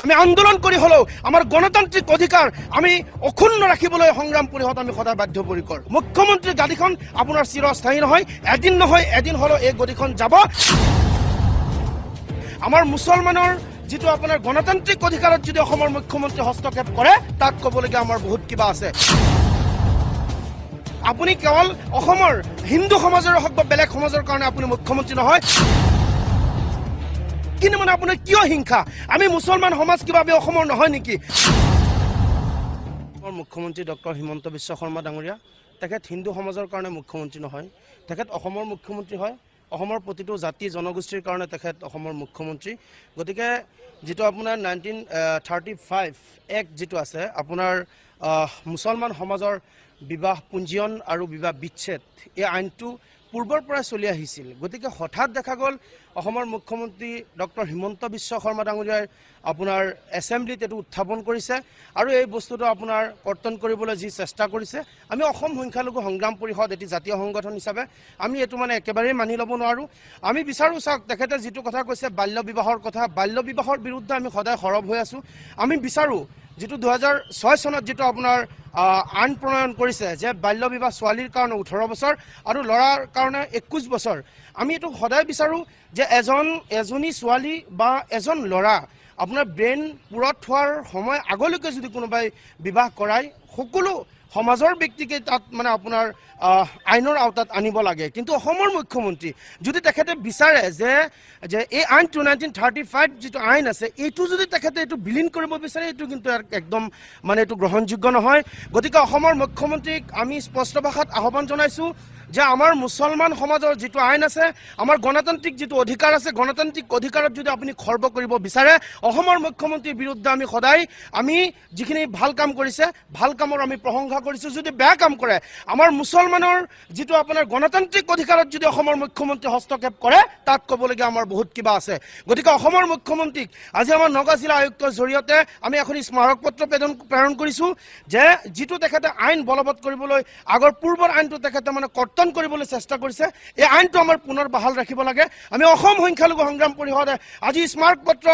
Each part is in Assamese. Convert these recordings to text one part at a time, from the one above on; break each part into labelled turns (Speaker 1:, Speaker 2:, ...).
Speaker 1: আমি আন্দোলন কৰি হলেও আমাৰ গণতান্ত্ৰিক অধিকাৰ আমি অক্ষুণ্ণ ৰাখিবলৈ সংগ্ৰাম পৰিষদ আমি সদায় বাধ্যপৰিকৰ। মুখ্যমন্ত্ৰীৰ গাদীখন আপোনাৰ চিৰস্থায়ী নহয়, এদিন হলেও এই গদিখন যাব। আমাৰ মুছলমানৰ যিটো আপোনাৰ গণতান্ত্ৰিক অধিকাৰত যদি অসমৰ মুখ্যমন্ত্ৰী হস্তক্ষেপ কৰে তাত ক'বলগীয়া আমাৰ বহুত কিবা আছে। আপুনি কেৱল অসমৰ হিন্দু সমাজৰে হওক বা বেলেগ সমাজৰ কাৰণে আপুনি মুখ্যমন্ত্ৰী নহয়, কিন্তু মানে আপোনাৰ কিয় হিংসা? আমি মুছলমান সমাজ কিবা অসমৰ নহয় নেকি? মুখ্যমন্ত্ৰী ডক্টৰ হিমন্ত বিশ্ব শৰ্মা ডাঙৰীয়া তেখেত হিন্দু সমাজৰ কাৰণে মুখ্যমন্ত্ৰী নহয়, তেখেত অসমৰ মুখ্যমন্ত্ৰী হয়। অসমৰ প্ৰতিটো জাতি জনগোষ্ঠীৰ কাৰণে তেখেত অসমৰ মুখ্যমন্ত্ৰী। গতিকে যিটো আপোনাৰ 1935 এক্ট যিটো আছে আপোনাৰ মুছলমান সমাজৰ বিবাহ পঞ্জীয়ন আৰু বিবাহ বিচ্ছেদ, এই আইনটো পূৰ্বৰ পৰাই চলি আহিছিল। গতিকে হঠাৎ দেখা গ'ল অসমৰ মুখ্যমন্ত্ৰী ডক্টৰ হিমন্ত বিশ্ব শৰ্মা ডাঙৰীয়াই আপোনাৰ এছেম্বলিত এইটো উত্থাপন কৰিছে আৰু এই বস্তুটো আপোনাৰ কৰ্তন কৰিবলৈ যি চেষ্টা কৰিছে, আমি অসম সংখ্যালঘু সংগ্ৰাম পৰিষদ এটি জাতীয় সংগঠন হিচাপে আমি এইটো মানে একেবাৰেই মানি ল'ব নোৱাৰোঁ। আমি বিচাৰোঁ চাওক, তেখেতে যিটো কথা কৈছে বাল্য বিবাহৰ কথা, বাল্য বিবাহৰ বিৰুদ্ধে আমি সদায় সৰব হৈ আছোঁ। আমি বিচাৰোঁ যিটো 2006 চনত যিটো আপোনাৰ আইন প্ৰণয়ন কৰিছে যে বাল্য বিবাহ ছোৱালীৰ কাৰণে 18 বছৰ আৰু ল'ৰাৰ কাৰণে 21 বছৰ, আমি এইটো সদায় বিচাৰোঁ যে এজনী ছোৱালী বা এজন ল'ৰা আপোনাৰ ব্ৰেইন পুৰত হোৱাৰ সময় আগলৈকে যদি কোনোবাই বিবাহ কৰায়, সকলো সমাজৰ ব্যক্তিকে তাত মানে আপোনাৰ আইনৰ আওতাত আনিব লাগে। কিন্তু অসমৰ মুখ্যমন্ত্ৰী যদি তেখেতে বিচাৰে যে এই আইনটো 1935 যিটো আইন আছে এইটো যদি তেখেতে এইটো বিলীন কৰিব বিচাৰে, এইটো কিন্তু একদম মানে এইটো গ্ৰহণযোগ্য নহয়। গতিকে অসমৰ মুখ্যমন্ত্ৰীক আমি স্পষ্ট ভাষাত আহ্বান জনাইছোঁ যে আমাৰ মুছলমান সমাজৰ যিটো আইন আছে, আমাৰ গণতান্ত্ৰিক যিটো অধিকাৰ আছে, গণতান্ত্ৰিক অধিকাৰত যদি আপুনি খৰ্ব কৰিব বিচাৰে, অসমৰ মুখ্যমন্ত্ৰীৰ বিৰুদ্ধে আমি সদায় যিখিনি ভাল কাম কৰিছে ভাল কামৰ আমি প্ৰশংসা কৰিছোঁ। যদি বেয়া কাম কৰে, আমাৰ মুছলমানৰ যিটো আপোনাৰ গণতান্ত্ৰিক অধিকাৰত যদি অসমৰ মুখ্যমন্ত্ৰী হস্তক্ষেপ কৰে তাত ক'বলগীয়া আমাৰ বহুত কিবা আছে। গতিকে অসমৰ মুখ্যমন্ত্ৰীক আজি আমাৰ নগাঁও জিলা আয়ুক্তৰ জৰিয়তে আমি এখন স্মাৰক পত্ৰ প্ৰেৰণ কৰিছোঁ যে যিটো তেখেতে আইন বলবৎ কৰিবলৈ আগৰ পূৰ্বৰ আইনটো তেখেতে মানে কৰ্তন কৰিবলৈ চেষ্টা কৰিছে, এই আইনটো আমাৰ পুনৰ বাহাল ৰাখিব লাগে। আমি অসম সংখ্যালঘু সংগ্ৰাম পৰিষদে আজি স্মাৰক পত্ৰ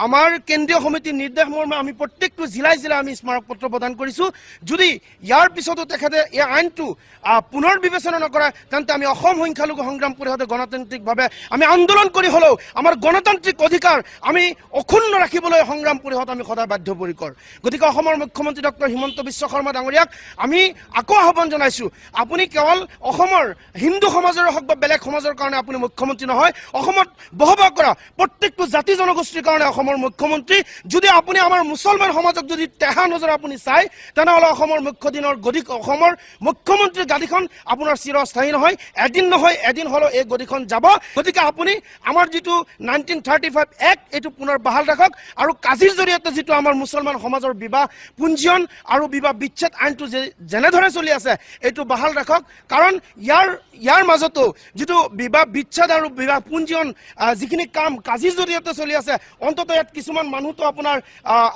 Speaker 1: আমাৰ কেন্দ্ৰীয় সমিতিৰ নিৰ্দেশ মৰ্মে আমি প্ৰত্যেকটো জিলাই আমি স্মাৰক পত্ৰ প্ৰদান কৰিছোঁ। যদি ইয়াৰ পিছতো তেখেতে এই আইনটো পুনৰ বিবেচনা নকৰে তেন্তে আমি অসম সংখ্যালঘু সংগ্ৰাম পৰিষদে গণতান্ত্ৰিকভাৱে আমি আন্দোলন কৰি হলেও আমাৰ গণতান্ত্ৰিক অধিকাৰ আমি অক্ষুণ্ণ ৰাখিবলৈ সংগ্ৰাম পৰিষদ আমি সদায় বাধ্যপৰিকৰ। গতিকে অসমৰ মুখ্যমন্ত্ৰী ডক্টৰ হিমন্ত বিশ্ব শৰ্মা ডাঙৰীয়াক আমি আকৌ আহ্বান জনাইছোঁ, আপুনি কেৱল অসমৰ হিন্দু সমাজৰে হওক বা বেলেগ সমাজৰ কাৰণে আপুনি মুখ্যমন্ত্ৰী নহয়, অসমত বসবাস কৰা প্ৰত্যেকটো জাতি জনগোষ্ঠীৰ কাৰণে অসমৰ মুখ্যমন্ত্ৰী। যদি আপুনি আমাৰ মুছলমান সমাজক যদি টেহা নজৰে আপুনি চাই, তেনেহ'লে অসমৰ অসমৰ মুখ্যমন্ত্ৰীৰ গাদীখন আপোনাৰ চিৰস্থায়ী নহয়, এদিন হলেও এই গদিখন যাব। গতিকে আপুনি আমাৰ যিটো 1935 এক্ট এইটো পুনৰ বাহাল ৰাখক আৰু কাজিৰ জৰিয়তে যিটো আমাৰ মুছলমান সমাজৰ বিবাহ পঞ্জীয়ন আৰু বিবাহ বিচ্ছেদ আইনটো যেনেদৰে চলি আছে এইটো বাহাল ৰাখক। কাৰণ ইয়াৰ মাজতো যিটো বিবাহ বিচ্ছেদ আৰু বিবাহ পঞ্জীয়ন যিখিনি কাম কাজিৰ জৰিয়তে চলি আছে, অন্ততঃ ইয়াত কিছুমান মানুহতো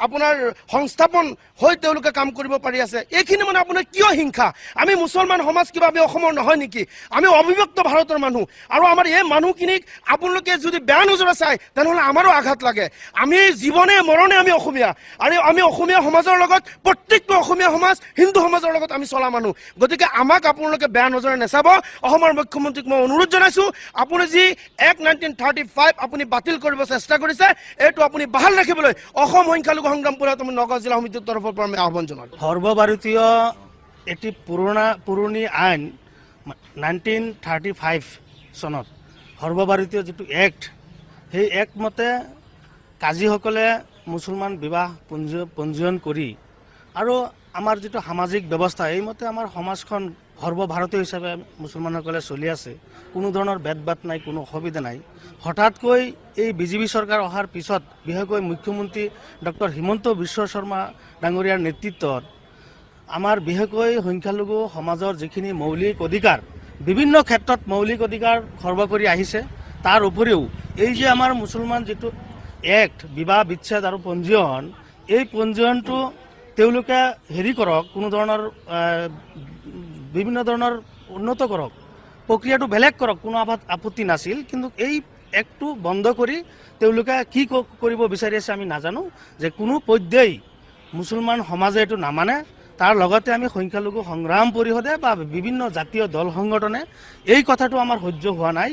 Speaker 1: আপোনাৰ সংস্থাপন হৈ তেওঁলোকে কাম কৰিব পাৰি আছে। এইখিনি মানে আপোনাৰ কিয় হিংসা? আমি মুছলমান সমাজ কিবা অসমৰ নহয় নেকি? আমি অবিভক্ত ভাৰতৰ মানুহ আৰু আমাৰ এই মানুহখিনিক আপোনালোকে যদি বেয়া নজৰে চায় তেনেহ'লে আমাৰো আঘাত লাগে। আমি জীৱনে মৰণে আমি অসমীয়া আৰু আমি অসমীয়া সমাজৰ লগত প্ৰত্যেকটো অসমীয়া সমাজ হিন্দু সমাজৰ লগত আমি চলা মানুহ। গতিকে আমাক আপোনালোকে বেয়া নজৰে নাচাব। অসমৰ মুখ্যমন্ত্ৰীক মই অনুৰোধ জনাইছোঁ, আপুনি যি এক্ট 1935 আপুনি বাতিল কৰিব চেষ্টা কৰিছে এইটো আপুনি বাহাল ৰাখিবলৈ অসম সংখ্যালঘু সংগ্ৰাম পৰিষদ নগাঁও জিলা সমিতিৰ তৰফৰ পৰা আমি আহ্বান জনালোঁ।
Speaker 2: সৰ্বভাৰতীয় এটি পুৰণি আইন 1935 চনত সৰ্বভাৰতীয় যিটো এক্ট, সেই এক্ট মতে কাজীসকলে মুছলমান বিবাহ পঞ্জীয়ন কৰি আৰু আমাৰ যিটো সামাজিক ব্যৱস্থা এইমতে আমাৰ সমাজখন সৰ্বভাৰতীয় হিচাপে মুছলমানসকলে চলি আছে, কোনো ধৰণৰ ভেদ-ভাদ নাই, কোনো অসুবিধা নাই। হঠাৎকৈ এই বিজেপি চৰকাৰ অহাৰ পিছত বিশেষকৈ মুখ্যমন্ত্ৰী ডক্টৰ হিমন্ত বিশ্ব শৰ্মা ডাঙৰীয়াৰ নেতৃত্বত আমাৰ বিশেষকৈ সংখ্যালঘু সমাজৰ যিখিনি মৌলিক অধিকাৰ, বিভিন্ন ক্ষেত্ৰত মৌলিক অধিকাৰ খৰ্ব কৰি আহিছে। তাৰ উপৰিও এই যে আমাৰ মুছলমান যিটো এক্ট বিবাহ বিচ্ছেদ আৰু পঞ্জীয়ন, এই পঞ্জীয়নটো তেওঁলোকে কৰক, কোনো ধৰণৰ বিভিন্ন ধৰণৰ উন্নত কৰক, প্ৰক্ৰিয়াটো বেলেগ কৰক, কোনো আপত্তি নাছিল। কিন্তু এই এক্টটো বন্ধ কৰি তেওঁলোকে কি কৰিব বিচাৰি আছে আমি নাজানো, যে কোনো পধ্যেই মুছলমান সমাজে এইটো নামানে। তাৰ লগতে আমি সংখ্যালঘু সংগ্ৰাম পৰিষদে বা বিভিন্ন জাতীয় দল সংগঠনে এই কথাটো আমাৰ সহ্য হোৱা নাই।